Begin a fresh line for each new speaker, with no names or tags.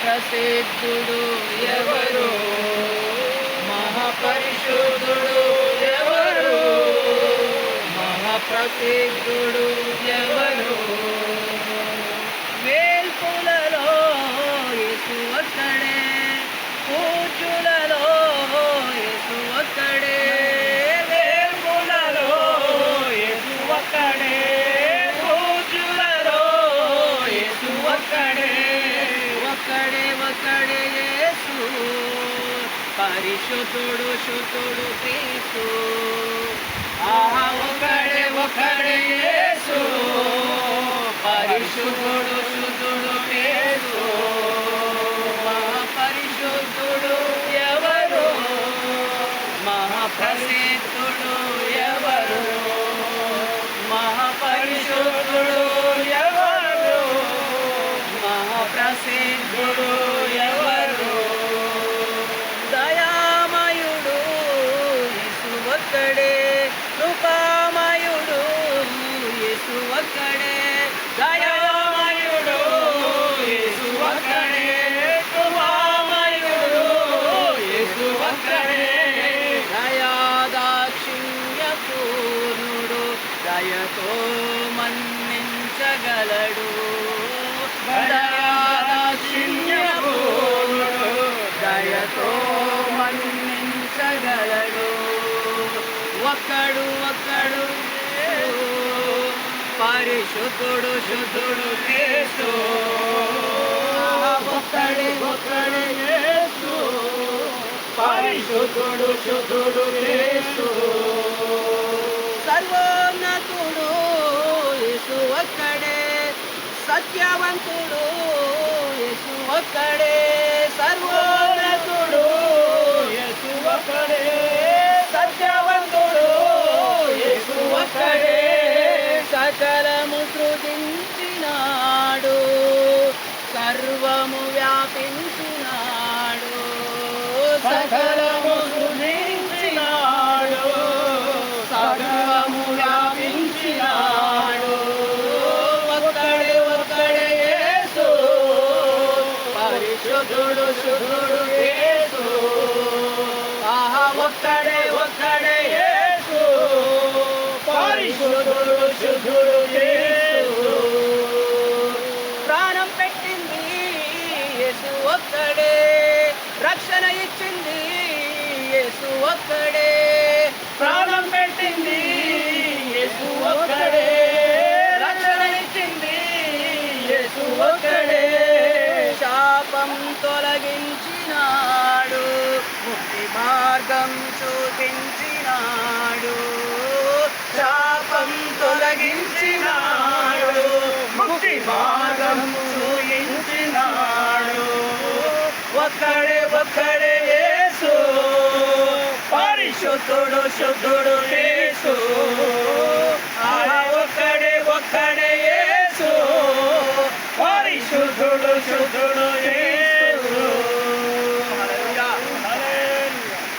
మహాప్రసిద్ధుడు ఎవరు, మహాపరిశుద్ధుడు ఎవరు, మహాప్రసిద్ధుడు ఎవరు. వేల్పులలో యేసు ఒక్కడే, పూజ్యులలో యేసు ఒక్కడే. వేల్పులలో యేసు ఒక్కడే, పూజ్యులలో యేసు ఒక్కడే. ఒక్కడే ఒక్కడే యేసు, పరిశుద్ధుడు శుద్ధుడు క్రీస్తు. ఆహా ఒక్కడే ఒక్కడే యేసు, పరిశుద్ధుడు శుద్ధుడు క్రీస్తు. మహాపరిశుద్ధుడు ఎవరు, మహాప్రసిద్ధుడు ఎవరు, మహాపరిశుద్ధుడు ఎవరు, మహాప్రసిద్ధుడు ఎవరు. దయామయుడు యేసు ఒక్కడే, కృపామయుడు యేసు ఒక్కడే. దయామయుడు యేసు ఒక్కడే, కృపామయుడు యేసు ఒక్కడే. దయాదాక్షిణ్యపూర్ణుడు, దయతో మన్నించగలడు. దయాదాక్షిణ్యపూర్ణుడు, దయతో మన్నించగలడు. ఒక్కడు ఒక్కడు పరిశుద్ధుడు శుద్ధుడు యేసు. ఒక్కడే ఒక్కడే యేసు, పరిశుద్ధుడు శుద్ధుడు యేసు. సర్వోన్నతుడు యేసు ఒక్కడే, సత్యవంతుడు యేసు ఒక్కడే. సర్వోన్నతుడు యేసు ఒక్కడే, సత్యవంతుడు యేసు ఒక్కడే. సకలము సృజించినాడు, సర్వము వ్యాపించినాడు. సకలము సృజించినాడు, సర్వము వ్యాపించినాడు. ఒక్కడే ఒక్కడే యేసు, పరిశుద్ధుడు శుద్ధుడు యేసు. ఆహా ఒక్కడే ఒక్కడే యేసు, పరిశుద్ధుడు శుద్ధుడు యేసు. ప్రాణం పెట్టింది యేసు ఒక్కడే, రక్షణ ఇచ్చింది యేసు ఒక్కడే. ప్రాణం పెట్టింది యేసు ఒక్కడే, రక్షణ ఇచ్చింది యేసు ఒక్కడే. శాపం తొలగించినాడు, ముక్తి మార్గం చూపించినాడు. శాపం తొలగించినాడు, ముక్తి మార్గం చూపించినాడు. ఒక్కడే ఒక్కడే యేసు, పరిశుద్ధుడు శుద్ధుడు యేసు. ఆహా ఒక్కడే ఒక్కడే యేసు, పరిశుద్ధుడు శుద్ధుడు యేసు.